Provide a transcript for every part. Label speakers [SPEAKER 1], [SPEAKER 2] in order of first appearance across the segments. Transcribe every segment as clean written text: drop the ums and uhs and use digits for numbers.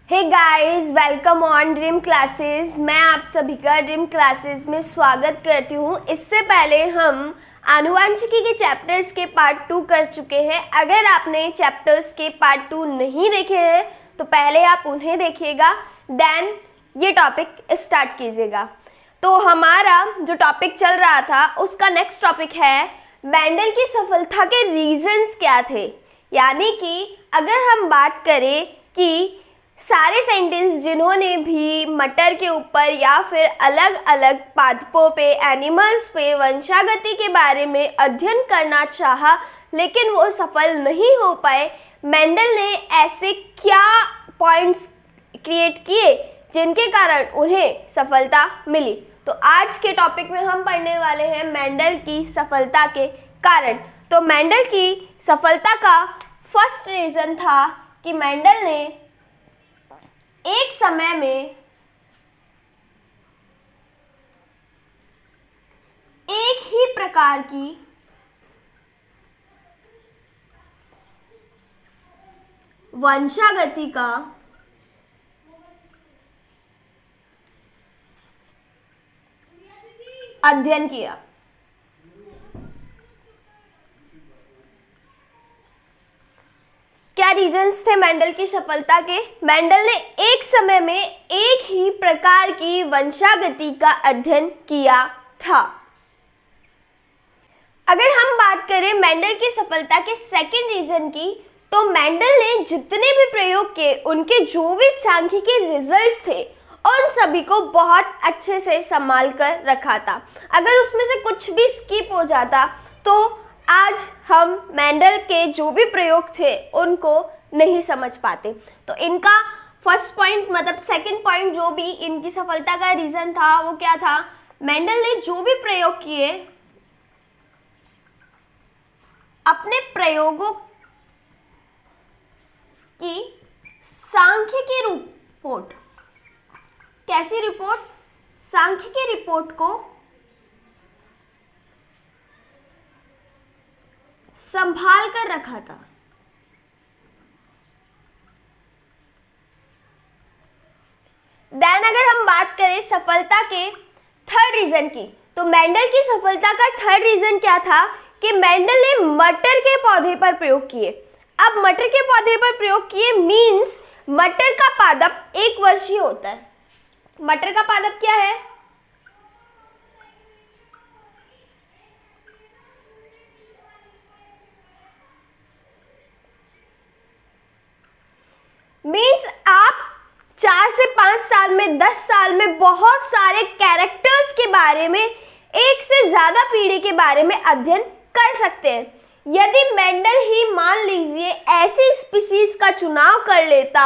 [SPEAKER 1] Hey guys, welcome on Dream Classes. मैं आप सभी का ड्रीम क्लासेस में स्वागत करती हूँ। इससे पहले हम आनुवंशिकी के चैप्टर्स के पार्ट 2 कर चुके हैं। अगर आपने चैप्टर्स के पार्ट 2 नहीं देखे हैं तो पहले आप उन्हें देखिएगा, देन ये टॉपिक स्टार्ट कीजिएगा। तो हमारा जो टॉपिक चल रहा था उसका नेक्स्ट टॉपिक है मेंडल की सफलता के रीजंस क्या थे। यानी कि अगर हम बात करें कि सारे साइंटिस्ट जिन्होंने भी मटर के ऊपर या फिर अलग अलग पादपों पे, एनिमल्स पे वंशागति के बारे में अध्ययन करना चाहा लेकिन वो सफल नहीं हो पाए, मेंडल ने ऐसे क्या पॉइंट्स क्रिएट किए जिनके कारण उन्हें सफलता मिली। तो आज के टॉपिक में हम पढ़ने वाले हैं मेंडल की सफलता के कारण। तो मेंडल की सफलता का फर्स्ट रीजन था कि मेंडल ने एक समय में एक ही प्रकार की वंशागति का अध्ययन किया। क्या रीजंस थे मेंडल की सफलता के? मेंडल ने एक समय में एक ही प्रकार की वंशागति का अध्ययन किया था। अगर हम बात करें मेंडल की सफलता के सेकंड रीजन की, तो मेंडल ने जितने भी प्रयोग किए उनके जो भी सांख्यिकी रिजल्ट्स थे उन सभी को बहुत अच्छे से संभाल कर रखा था। अगर उसमें से कुछ भी स्किप हो जाता तो आज हम मेंडल के जो भी प्रयोग थे उनको नहीं समझ पाते। तो इनका फर्स्ट पॉइंट मतलब सेकंड पॉइंट जो भी इनकी सफलता का रीजन था वो क्या था? मेंडल ने जो भी प्रयोग किए अपने प्रयोगों की सांख्यिकी रिपोर्ट, कैसी रिपोर्ट? सांख्यिकी रिपोर्ट को संभाल कर रखा था। देन अगर हम बात करें सफलता के थर्ड रीजन की, तो मेंडल की सफलता का थर्ड रीजन क्या था कि मेंडल ने मटर के पौधे पर प्रयोग किए। अब मटर के पौधे पर प्रयोग किए मींस मटर का पादप 1 वर्षीय होता है। मटर का पादप क्या है? मीन्स आप 4 से 5 साल में, 10 साल में बहुत सारे कैरेक्टर्स के बारे में, एक से ज्यादा पीढ़ी के बारे में अध्ययन कर सकते हैं। यदि मेंडल ही मान लीजिए ऐसी स्पीसीज का चुनाव कर लेता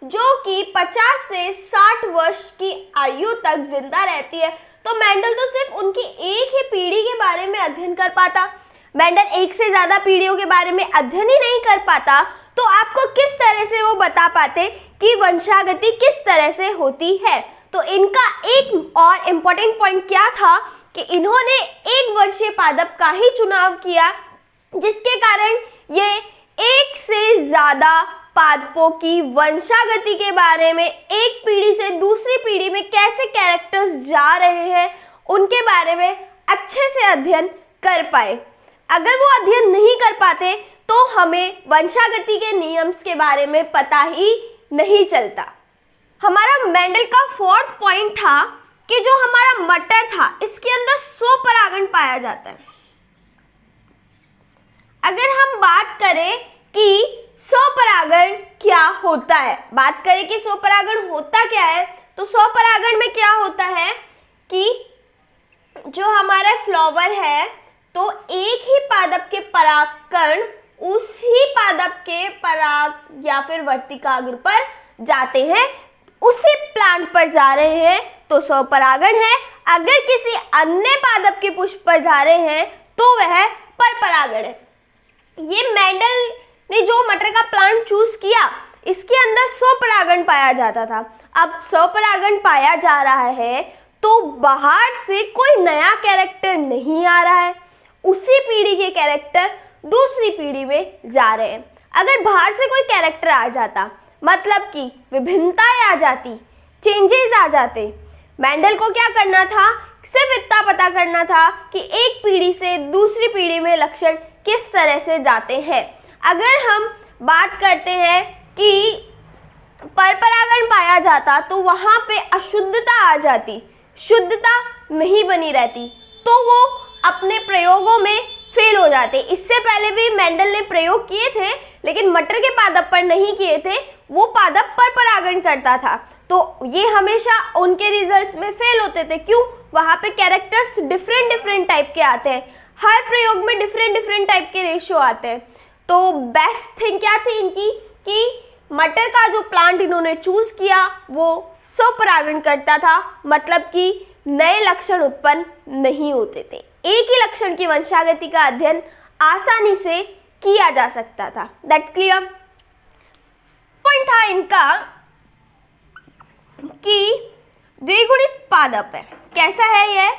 [SPEAKER 1] जो कि 50 से 60 वर्ष की आयु तक जिंदा रहती है, तो मेंडल तो सिर्फ उनकी एक ही पीढ़ी के बारे में अध्ययन कर पाता। मेंडल एक से ज्यादा पीढ़ियों के बारे में अध्ययन ही नहीं कर पाता तो आपको किस तरह से वो बता पाते कि वंशागति किस तरह से होती है। तो इनका एक और इम्पोर्टेंट पॉइंट क्या था कि इन्होंने 1 वर्षीय पादप का ही चुनाव किया, जिसके कारण ये एक से ज्यादा पादपों की वंशागति के बारे में, एक पीढ़ी से दूसरी पीढ़ी में कैसे कैरेक्टर्स जा रहे हैं उनके बारे में अच्छे से अध्ययन कर पाए। अगर वो अध्ययन नहीं कर पाते तो हमें वंशागति के नियम्स के बारे में पता ही नहीं चलता। हमारा मेंडल का फोर्थ पॉइंट था कि जो हमारा मटर था इसके अंदर स्वपरागण पाया जाता है। अगर हम बात करें कि स्वपरागण क्या होता है, बात करें कि स्वपरागण होता क्या है, तो स्वपरागण में क्या होता है कि जो हमारा फ्लावर है तो एक ही पादप के परागकण उसी पादप के पराग या फिर वर्तिकाग्र पर जाते हैं, उसी प्लांट पर जा रहे हैं तो स्वपरागण है। अगर किसी अन्य पादप के पुष्प पर जा रहे हैं तो वह परपरागण है। ये मेंडल ने जो मटर का प्लांट चूज किया इसके अंदर स्वपरागण पाया जाता था। अब स्वपरागण पाया जा रहा है तो बाहर से कोई नया कैरेक्टर नहीं आ रहा है, उसी पीढ़ी के कैरेक्टर दूसरी पीढ़ी में जा रहे हैं। अगर बाहर से कोई कैरेक्टर आ जाता मतलब कि विभिन्नताएं आ जाती, चेंजेस आ जाते। मेंडल को क्या करना था, सिर्फ इतना पता करना था कि एक पीढ़ी से दूसरी पीढ़ी में लक्षण किस तरह से जाते हैं। अगर हम बात करते हैं कि परपरागण पाया जाता तो वहाँ पे अशुद्धता आ जाती, शुद्धता नहीं बनी रहती, तो वो अपने प्रयोगों में फेल हो जाते। इससे पहले भी मेंडल ने प्रयोग किए थे, लेकिन मटर के पादप पर नहीं किए थे, वो पादप परपरागण करता था, तो ये हमेशा उनके रिजल्ट्स में फेल होते थे। क्यों? वहाँ पे कैरेक्टर्स डिफरेंट टाइप के आते हैं, हर प्रयोग में डिफरेंट टाइप के रेशियो आते हैं। तो बेस्ट थिंग क्या थी इनकी कि मटर का जो प्लांट इन्होंने चूज किया वो स्वपरागण करता था, मतलब कि नए लक्षण उत्पन्न नहीं होते थे। एक ही लक्षण की वंशागति का अध्ययन आसानी से किया जा सकता था। That clear? पॉइंट था इनका कि द्विगुणित पादप है। कैसा है यह?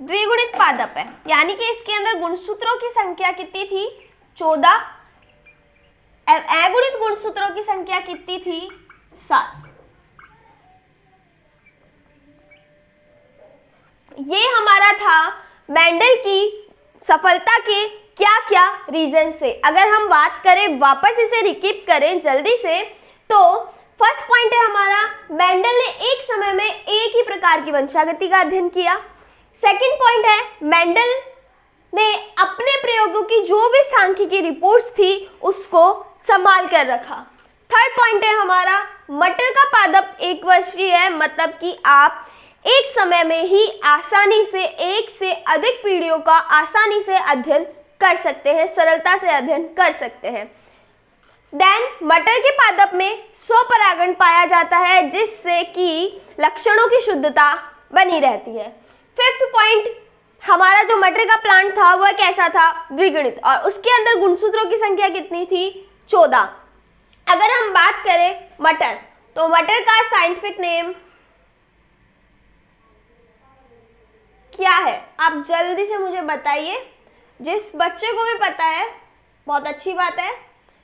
[SPEAKER 1] द्विगुणित पादप है, यानी कि इसके अंदर गुणसूत्रों की संख्या कितनी थी? 14। अगुणित गुणसूत्रों की संख्या कितनी थी? 7। ये हमारा था मेंडल की सफलता के क्या क्या रीजन से। अगर हम बात करें, वापस इसे रिकीप करें जल्दी से, तो फर्स्ट पॉइंट है हमारा, मेंडल ने एक समय में एक ही प्रकार की वंशागति का अध्ययन किया। सेकंड पॉइंट है, मेंडल ने अपने प्रयोगों की जो भी सांख्यिकी रिपोर्ट्स थी उसको संभाल कर रखा। थर्ड पॉइंट है हमारा, मटर का पादप एक वर्षीय है, मतलब कि आप एक समय में ही आसानी से एक से अधिक पीढ़ियों का आसानी से अध्ययन कर सकते हैं, सरलता से अध्ययन कर सकते हैं। देन मटर के पादप में स्वपरागण पाया जाता है, जिससे कि लक्षणों की शुद्धता बनी रहती है। फिफ्थ पॉइंट, हमारा जो मटर का प्लांट था वह कैसा था? द्विगुणित, और उसके अंदर गुणसूत्रों की संख्या कितनी थी? 14। अगर हम बात करें मटर, तो मटर का साइंटिफिक नेम क्या है? आप जल्दी से मुझे बताइए। जिस बच्चे को भी पता है बहुत अच्छी बात है,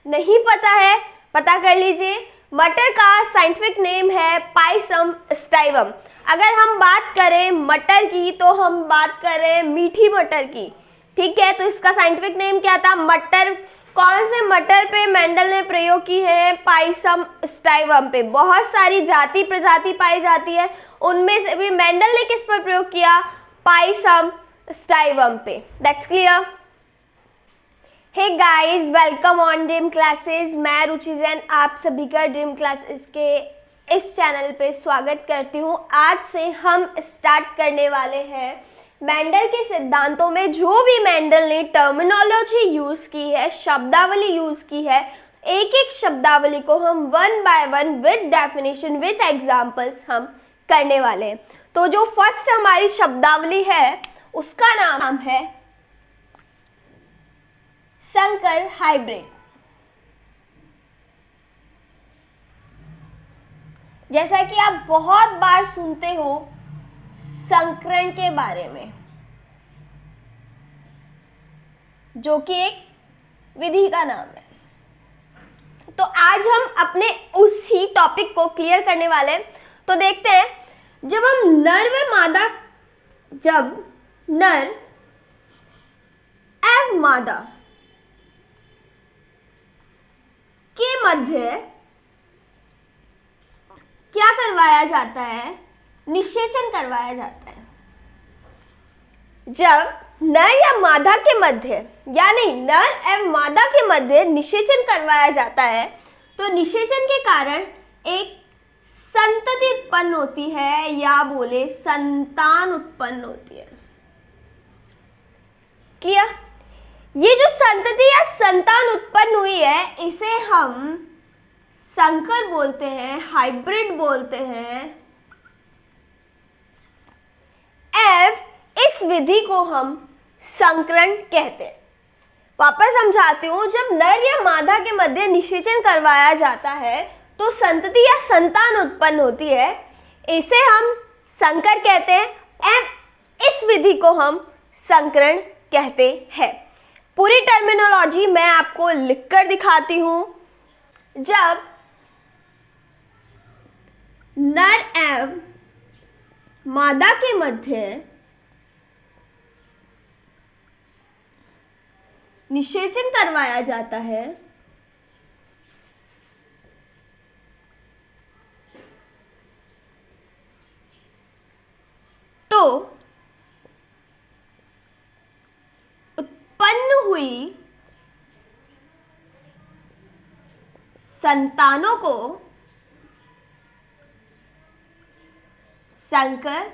[SPEAKER 1] नहीं पता है पता कर लीजिए। मटर का साइंटिफिक नेम है पाइसम स्टाइवम। अगर हम बात करें मटर की, तो हम बात करें मीठी मटर की, ठीक है? तो इसका साइंटिफिक नेम क्या था? मटर। कौन से मटर पे मेंडल ने प्रयोग की है? पाइसम स्टाइवम पे। बहुत सारी जाति प्रजाति पाई जाती है, उनमें से भी मेंडल ने किस पर प्रयोग किया? पाइसम स्टाइवम पे। That's clear? Hey guys, welcome on Dream Classes. मैं रुचि जैन आप सभी का ड्रीम क्लासेस के इस चैनल पे स्वागत करती हूँ। आज से हम स्टार्ट करने वाले हैं मेंडल के सिद्धांतों में जो भी मेंडल ने टर्मिनोलॉजी यूज की है, शब्दावली यूज की है, एक एक शब्दावली को हम one by one with definition with examples हम करने वाले हैं। तो जो फर्स्ट हमारी शब्दावली है उसका नाम है संकर हाइब्रिड। जैसा कि आप बहुत बार सुनते हो संकरण के बारे में, जो कि एक विधि का नाम है। तो आज हम अपने उसी टॉपिक को क्लियर करने वाले हैं। तो देखते हैं, जब नर एवं मादा के मध्य क्या करवाया जाता है? निषेचन करवाया जाता है। जब नर या मादा के मध्य, यानी नर एवं मादा के मध्य निषेचन करवाया जाता है, तो निषेचन के कारण एक संतति उत्पन्न होती है, या बोले संतान उत्पन्न होती है। क्लियर? ये जो संतति या संतान उत्पन्न हुई है, इसे हम संकर बोलते हैं, हाइब्रिड बोलते हैं। इस विधि को हम संकरण कहते हैं। वापस समझाती हूं, जब नर या मादा के मध्य निषेचन करवाया जाता है तो संतति या संतान उत्पन्न होती है, इसे हम संकर कहते हैं। इस विधि को हम संकरण कहते हैं। पूरी टर्मिनोलॉजी मैं आपको लिखकर दिखाती हूं। जब एवं मादा के मध्य निषेचन करवाया जाता है तो उत्पन्न हुई संतानों को संकर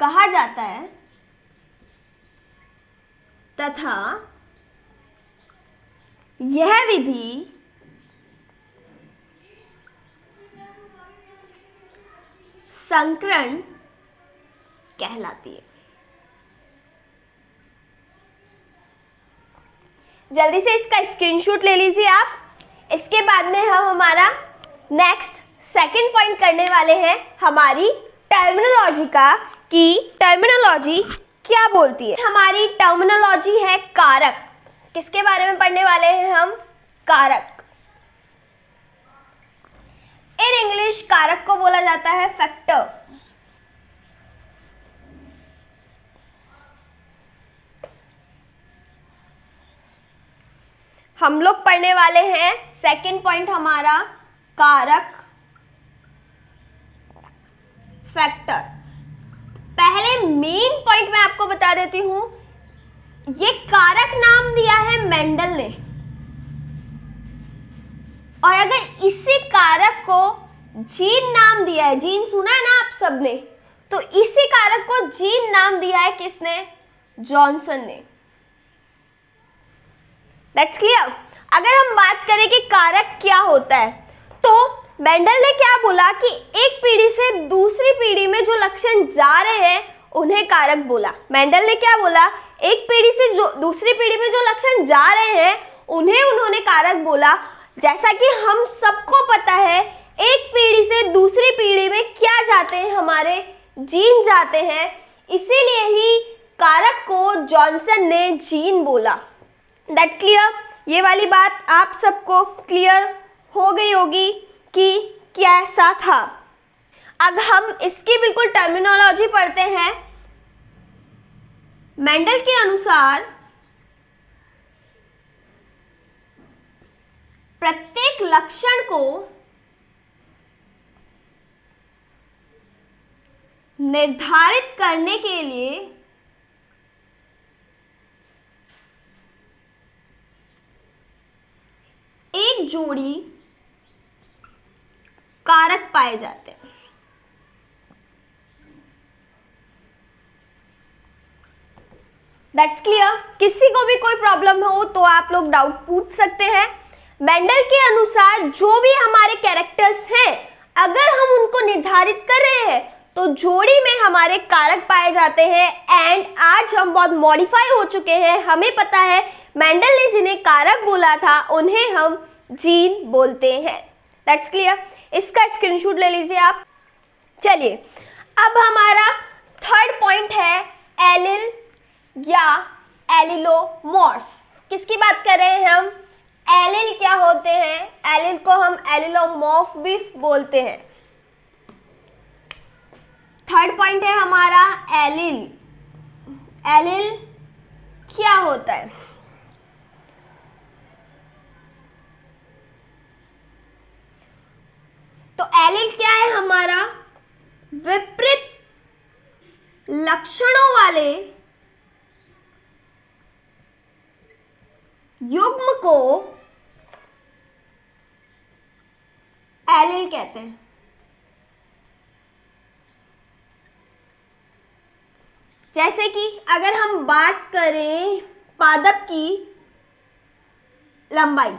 [SPEAKER 1] कहा जाता है तथा यह विधि संकरण कहलाती है। जल्दी से इसका स्क्रीनशॉट ले लीजिए आप। इसके बाद में हम हमारा नेक्स्ट सेकंड पॉइंट करने वाले हैं हमारी टर्मिनोलॉजी का, कि टर्मिनोलॉजी क्या बोलती है। हमारी टर्मिनोलॉजी है कारक। किसके बारे में पढ़ने वाले हैं हम? कारक। इन इंग्लिश कारक को बोला जाता है फैक्टर। हम लोग पढ़ने वाले हैं सेकंड पॉइंट हमारा कारक फैक्टर। पहले मेन पॉइंट मैं आपको बता देती हूं, ये कारक नाम दिया है मेंडल ने, और अगर इसी कारक को जीन नाम दिया है, जीन सुना है ना आप सबने, तो इसी कारक को जीन नाम दिया है किसने? जॉनसन ने। That's clear. अगर हम बात करें कि कारक क्या होता है, तो मेंडल ने क्या बोला कि एक पीढ़ी से दूसरी पीढ़ी में जो लक्षण जा रहे हैं उन्हें कारक बोला। मेंडल ने क्या बोला? एक पीढ़ी से जो दूसरी पीढ़ी में जो लक्षण जा रहे हैं उन्हें उन्होंने कारक बोला। जैसा कि हम सबको पता है, एक पीढ़ी से दूसरी पीढ़ी में क्या जाते हैं? हमारे जीन जाते हैं। इसीलिए ही कारक को जॉनसन ने जीन बोला। That clear. ये वाली बात आप सबको क्लियर हो गई होगी कि कैसा था। अब हम इसकी बिल्कुल टर्मिनोलॉजी पढ़ते हैं। मेंडल के अनुसार प्रत्येक लक्षण को निर्धारित करने के लिए एक जोड़ी कारक पाए जाते हैं। That's clear. किसी को भी कोई प्रॉब्लम हो तो आप लोग डाउट पूछ सकते हैं। मेंडल के अनुसार जो भी हमारे कैरेक्टर्स हैं, अगर हम उनको निर्धारित कर रहे हैं तो जोड़ी में हमारे कारक पाए जाते हैं। एंड आज हम बहुत मॉडिफाई हो चुके हैं। हमें पता है मेंडल ने जिन्हें कारक बोला था उन्हें हम जीन बोलते हैं। That's clear. इसका स्क्रीनशॉट ले लीजिए आप। चलिए, अब हमारा थर्ड पॉइंट है एलिल या एलिलोमॉर्फ। किसकी बात कर रहे हैं हम? एलिल क्या होते हैं? एलिल को हम एलिलोमॉर्फ भी बोलते हैं। थर्ड पॉइंट है हमारा एलिल। एलिल क्या होता है? तो एलिल क्या है हमारा? विपरीत लक्षणों वाले युग्म को एलिल कहते हैं। जैसे कि अगर हम बात करें पादप की लंबाई,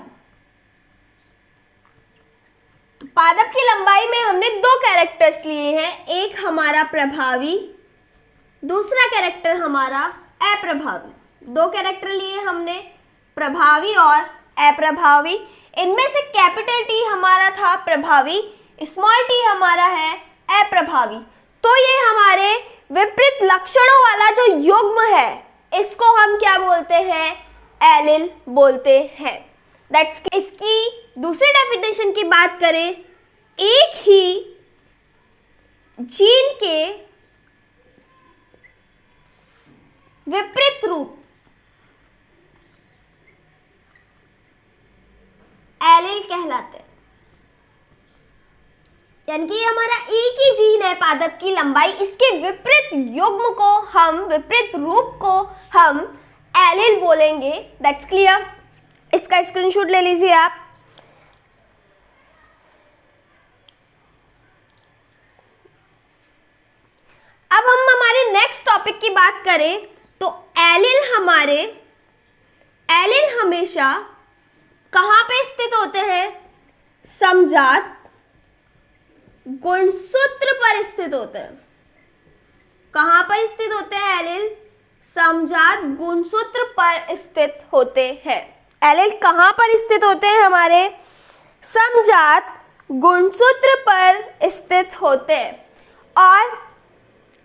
[SPEAKER 1] तो पादप की लंबाई में हमने दो कैरेक्टर्स लिए हैं। एक हमारा प्रभावी, दूसरा कैरेक्टर हमारा अप्रभावी। दो कैरेक्टर लिए हमने, प्रभावी और अप्रभावी। इनमें से कैपिटल टी हमारा था प्रभावी, स्मॉल टी हमारा है अप्रभावी। तो ये हमारे विपरीत लक्षणों वाला जो युग्म है, इसको हम क्या बोलते हैं? एलिल बोलते हैं। दैट्स। इसकी दूसरी डेफिनेशन की बात करें, एक ही जीन के विपरीत रूप एलील कहलाते हैं। यानी कि हमारा एक ही जीन है पादप की लंबाई, इसके विपरीत युग्म को हम, विपरीत रूप को हम एलील बोलेंगे। That's clear. इसका स्क्रीनशॉट ले लीजिए आप। अब हम हमारे नेक्स्ट टॉपिक की बात करें तो एलील हमेशा कहां पे स्थित होते हैं? समजात गुणसूत्र पर स्थित होते हैं। कहां पर स्थित होते हैं एलील? समजात गुणसूत्र पर स्थित होते हैं। एलील कहां पर स्थित होते हैं? हमारे समजात गुणसूत्र पर स्थित होते हैं। और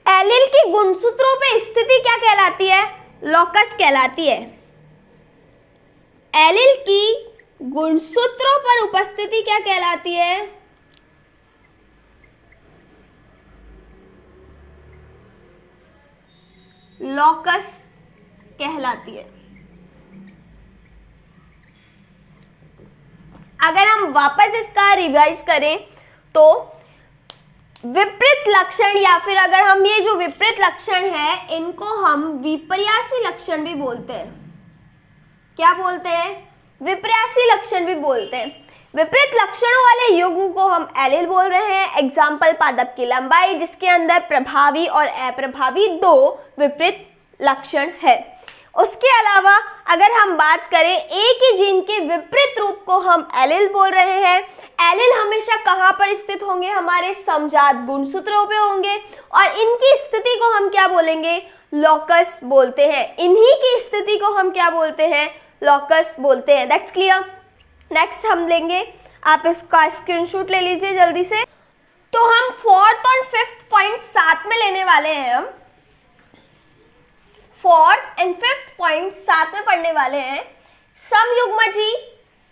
[SPEAKER 1] एलील की गुणसूत्रों पे स्थिति क्या कहलाती है? लॉकस कहलाती है। एलील की गुणसूत्रों पर उपस्थिति क्या कहलाती है? लॉकस कहलाती है। अगर हम वापस इसका रिवाइज करें तो विपरीत लक्षण, या फिर अगर हम ये जो विपरीत लक्षण है इनको हम विपर्यासी लक्षण भी बोलते हैं। क्या बोलते हैं? विपर्यासी लक्षण भी बोलते हैं। विपरीत लक्षणों वाले युग्म को हम एलील बोल रहे हैं। एग्जाम्पल पादप की लंबाई, जिसके अंदर प्रभावी और अप्रभावी दो विपरीत लक्षण है। उसके अलावा अगर हम बात करें एक ही जीन के विपरीत रूप को हम एलील बोल रहे हैं। एलील हमेशा कहां पर स्थित होंगे? हमारे समजात गुणसूत्रों पे होंगे और इनकी स्थिति को हम क्या बोलेंगे? लॉकस बोलते हैं। इन्हीं की स्थिति को हम क्या बोलते हैं? लॉकस बोलते हैं। That's clear. नेक्स्ट हम लेंगे, आप इसका स्क्रीनशॉट ले लीजिए जल्दी से। तो हम फोर्थ और फिफ्थ पॉइंट साथ में लेने वाले हैं। हम फोर्थ एंड फिफ्थ पॉइंट साथ में पढ़ने वाले हैं। समयुग्मजी,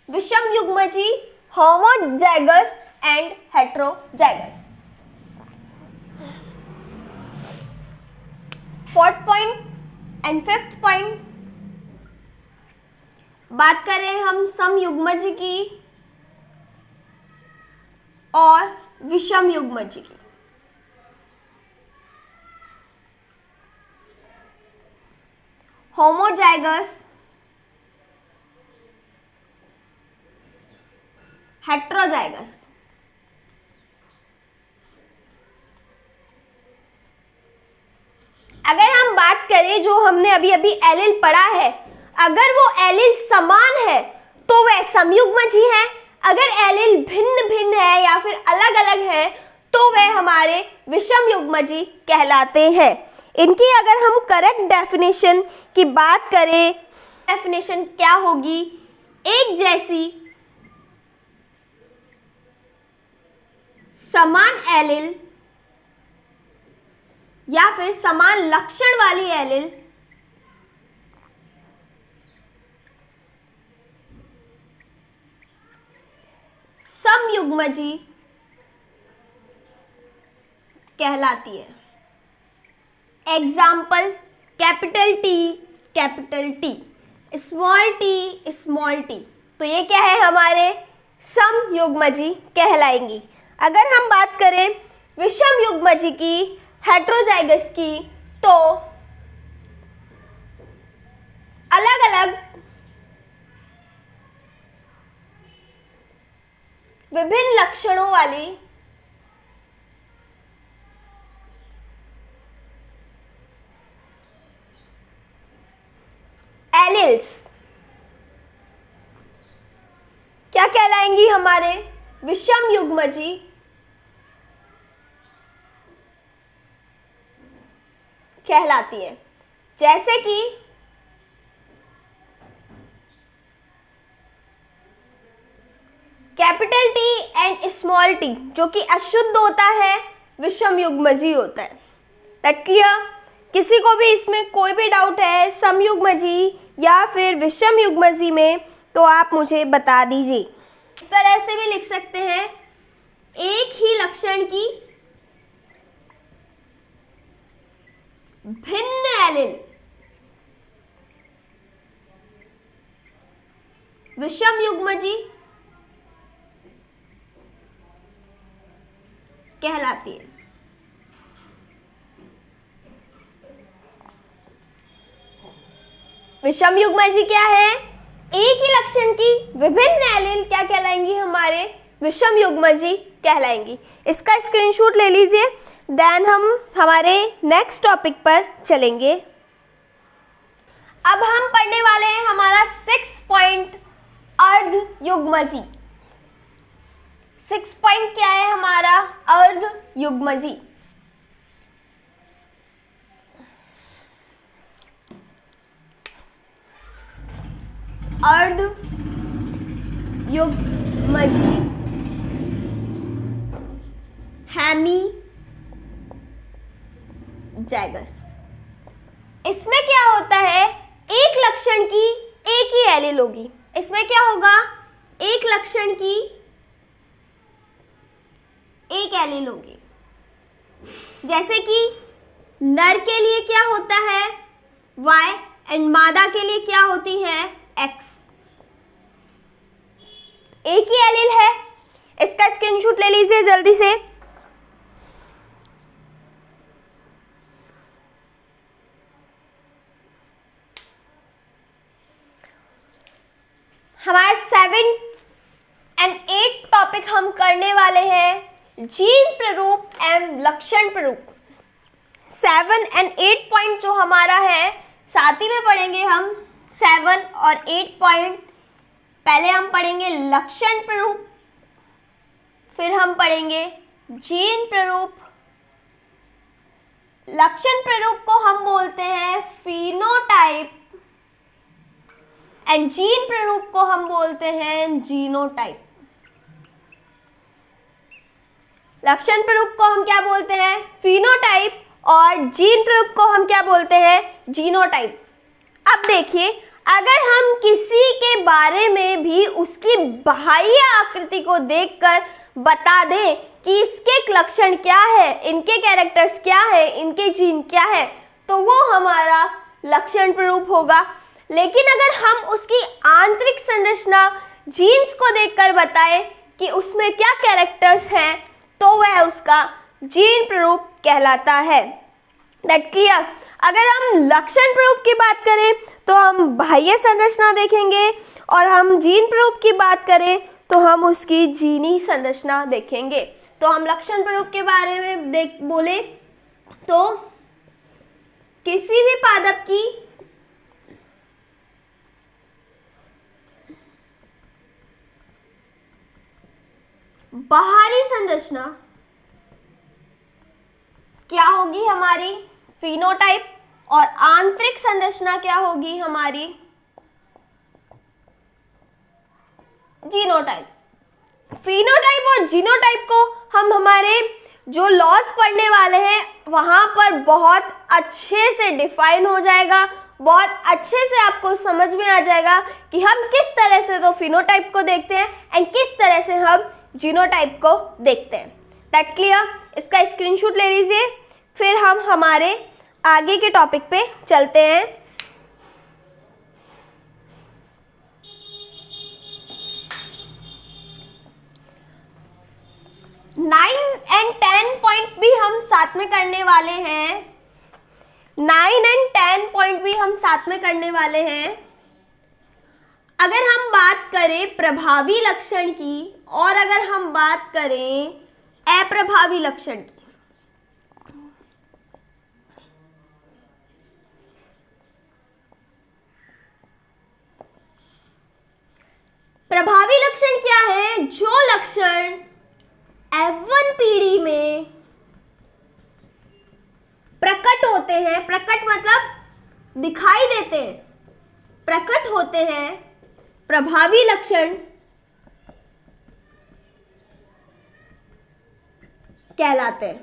[SPEAKER 1] विषमयुग्मजी, homozygous and heterozygous. Fourth point and fifth point बात कर रहे हैं हम समयुग्मजी की और विषमयुग्मजी की। Homozygous, heterozygous. अगर हम बात करें जो हमने अभी अभी एलील पढ़ा है, अगर वो एलील समान है तो वह समयुग्मजी है। अगर एलील भिन्न भिन्न है या फिर अलग अलग है तो वह हमारे विषमयुग्मजी कहलाते हैं। इनकी अगर हम करेक्ट डेफिनेशन की बात करें, डेफिनेशन क्या होगी? एक जैसी समान एलील या फिर समान लक्षण वाली एलील समयुग्मजी कहलाती है। Example capital T, small T. तो ये क्या है? हमारे समयुग्मजी कहलाएंगी। अगर हम बात करें विषमयुग्मजी की, हेटेरोजाइगस की, तो अलग अलग विभिन्न लक्षणों वाली एलील्स क्या कहलाएंगी? हमारे विषमयुग्मजी कहलाती है। जैसे कि capital T and small T, जो कि अशुद्ध होता है, विषमयुग्मजी होता है। That clear? किसी को भी इसमें कोई भी डाउट है समयुग्मजी या फिर विषमयुग्मजी में, तो आप मुझे बता दीजिए। इस तरह से भी लिख सकते हैं, एक ही लक्षण की विषम युग्मजी कहलाती है। विषम युग्मजी क्या है? एक ही लक्षण की विभिन्न एलील क्या कहलाएंगी? हमारे विषम युग्मजी कहलाएंगी। इसका स्क्रीनशॉट ले लीजिए, देन हम हमारे नेक्स्ट टॉपिक पर चलेंगे। अब हम पढ़ने वाले हैं हमारा 6 पॉइंट अर्ध युग्मजी। 6 पॉइंट क्या है हमारा? अर्ध युग्मजी। अर्ध युग्मजी हेमीजाइगस। इसमें क्या होता है? एक लक्षण की एक ही एलील होगी। इसमें क्या होगा? एक लक्षण की एक एलील होगी। जैसे कि नर के लिए क्या होता है? Y एंड मादा के लिए क्या होती है? X। एक ही एलील है। इसका स्क्रीनशॉट ले लीजिए जल्दी से। हमारे 7th एंड 8th टॉपिक हम करने वाले हैं जीन प्ररूप एवं लक्षण प्ररूप। 7 एंड 8 पॉइंट जो हमारा है साथ ही में पढ़ेंगे हम। 7 और 8 पॉइंट पहले हम पढ़ेंगे लक्षण प्ररूप, फिर हम पढ़ेंगे जीन प्ररूप। लक्षण प्ररूप को हम बोलते हैं फिनोटाइप एंड जीन प्ररूप को हम बोलते हैं जीनोटाइप। लक्षण प्ररूप को हम क्या बोलते हैं? फिनोटाइप। और जीन प्ररूप को हम क्या बोलते हैं? जीनोटाइप। अब देखिए, अगर हम किसी के बारे में भी उसकी बाह्य आकृति को देखकर बता दें कि इसके लक्षण क्या है, इनके कैरेक्टर्स क्या है, इनके जीन क्या है, तो वो हमारा लक्षण प्ररूप होगा। लेकिन अगर हम उसकी आंतरिक संरचना जीन्स को देखकर बताएं कि उसमें क्या कैरेक्टर्स हैं, तो वह उसका जीन प्ररूप कहलाता है। That clear? अगर हम लक्षण प्ररूप की बात करें तो हम बाह्य संरचना देखेंगे, और हम जीन प्ररूप की बात करें तो हम उसकी जीनी संरचना देखेंगे। तो हम लक्षण प्ररूप के बारे में बोले तो किसी भी पादप की बाहरी संरचना क्या होगी? हमारी फिनोटाइप। और आंतरिक संरचना क्या होगी? हमारी जीनोटाइप। फिनोटाइप और जीनोटाइप को हम हमारे जो लॉज पढ़ने वाले हैं वहां पर बहुत अच्छे से डिफाइन हो जाएगा, बहुत अच्छे से आपको समझ में आ जाएगा कि हम किस तरह से तो फिनोटाइप को देखते हैं एंड किस तरह से हम जीनोटाइप को देखते हैं। That's clear? इसका स्क्रीनशॉट ले लीजिए, फिर हम हमारे आगे के टॉपिक पे चलते हैं। 9 एंड 10 पॉइंट भी हम साथ में करने वाले हैं। 9 एंड 10 पॉइंट भी हम साथ में करने वाले हैं। अगर हम बात करें प्रभावी लक्षण की और अगर हम बात करें अप्रभावी लक्षण की, प्रभावी लक्षण क्या है? जो लक्षण F1 पीढ़ी में प्रकट होते हैं, प्रकट मतलब दिखाई देते हैं, प्रकट होते हैं, प्रभावी लक्षण कहलाते हैं।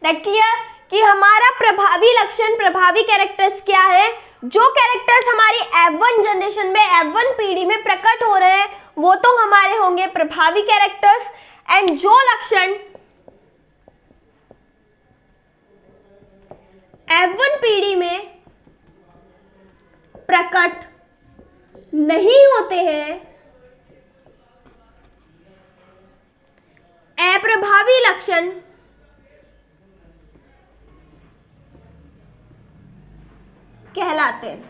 [SPEAKER 1] That clear? कि हमारा प्रभावी लक्षण, प्रभावी कैरेक्टर्स क्या है? जो कैरेक्टर्स हमारी F1 जनरेशन में, F1 पीढ़ी में प्रकट हो रहे हैं वो तो हमारे होंगे प्रभावी कैरेक्टर्स। एंड जो लक्षण F1 पीढ़ी में प्रकट नहीं होते हैं, अप्रभावी लक्षण कहलाते हैं।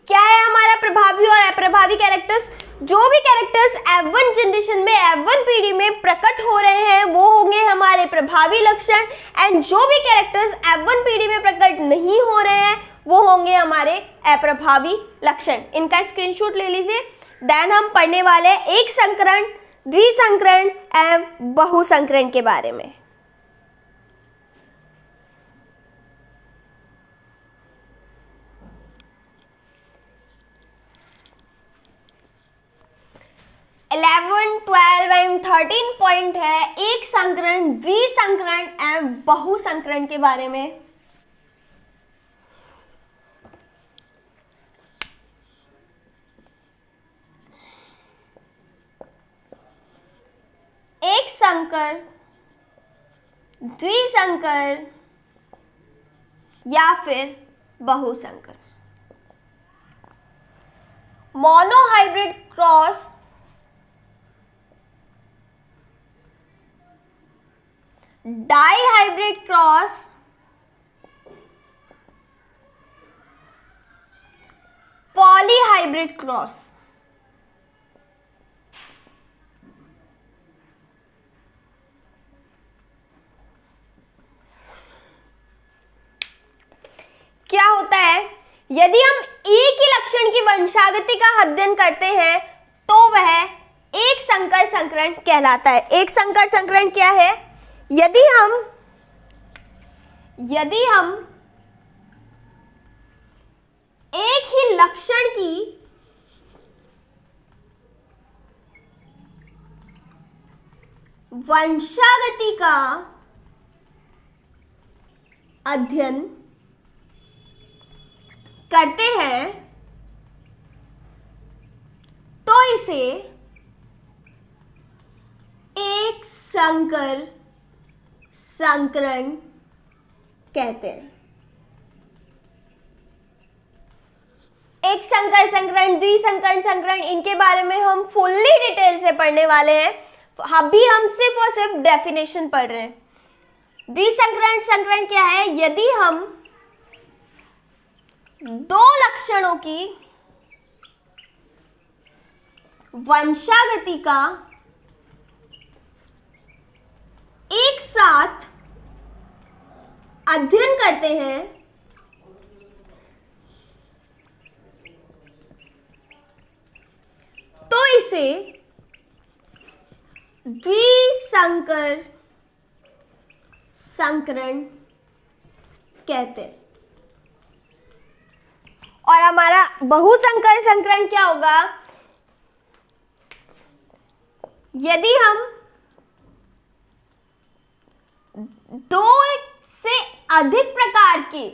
[SPEAKER 1] क्या है हमारा प्रभावी और अप्रभावी कैरेक्टर्स? जो भी कैरेक्टर्स F1 जनरेशन में, F1 पीढ़ी में प्रकट हो रहे हैं वो होंगे हमारे प्रभावी लक्षण, एंड जो भी कैरेक्टर्स F1 पीढ़ी में प्रकट नहीं हो रहे हैं वो होंगे हमारे अप्रभावी लक्षण। इनका स्क्रीनशॉट ले लीजिए। देन हम पढ़ने वाले हैं एक संकरण, द्विसंकरण एवं बहुसंकरण के बारे में। इलेवन, 12 एंड 13 पॉइंट है एक संकरण, द्विसंकरण एवं बहुसंकरण के बारे में। एक संकर, द्विसंकर या फिर बहुसंकर। Monohybrid cross, dihybrid cross, polyhybrid cross. क्या होता है, यदि हम एक ही लक्षण की वंशागति का अध्ययन करते हैं तो वह एक संकर संकरण कहलाता है। एक संकर संकरण क्या है? यदि हम एक ही लक्षण की वंशागति का अध्ययन करते हैं तो इसे एक संकर संकरण कहते हैं। एक संकर संकरण, द्विसंकर संकरण, इनके बारे में हम फुल्ली डिटेल से पढ़ने वाले हैं। अभी हम सिर्फ और सिर्फ डेफिनेशन पढ़ रहे हैं। द्विसंकरण संकरण क्या है? यदि हम दो लक्षणों की वंशागति का एक साथ अध्ययन करते हैं तो इसे द्विसंकर संकरण कहते हैं। और हमारा बहुसंकर संकरण क्या होगा? यदि हम दो से अधिक प्रकार की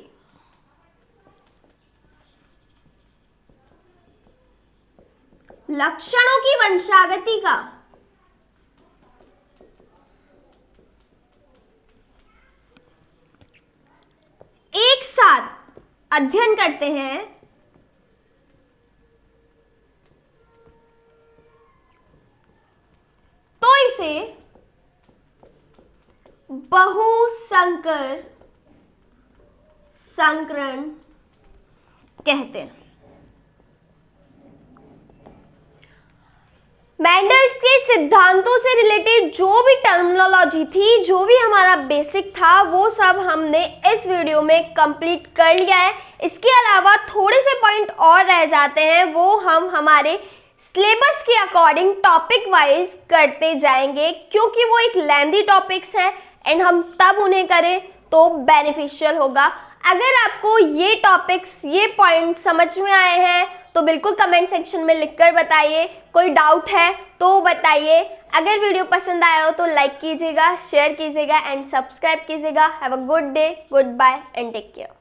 [SPEAKER 1] लक्षणों की वंशागति का एक साथ अध्ययन करते हैं तो इसे बहुसंकर संकरण कहते हैं। मेंडल्स के सिद्धांतों से रिलेटेड जो भी टर्मिनोलॉजी थी, जो भी हमारा बेसिक था, वो सब हमने इस वीडियो में कंप्लीट कर लिया है। इसके अलावा थोड़े से पॉइंट और रह जाते हैं, वो हम हमारे सिलेबस के अकॉर्डिंग टॉपिक वाइज करते जाएंगे, क्योंकि वो एक लेंथी टॉपिक्स हैं एंड हम तब उन्हें करें तो बेनिफिशियल होगा। अगर आपको ये टॉपिक्स, ये पॉइंट समझ में आए हैं तो बिल्कुल कमेंट सेक्शन में लिखकर बताइए। कोई डाउट है तो बताइए। अगर वीडियो पसंद आया हो तो लाइक कीजिएगा, शेयर कीजिएगा एंड सब्सक्राइब कीजिएगा। Have a good day, good bye and take care.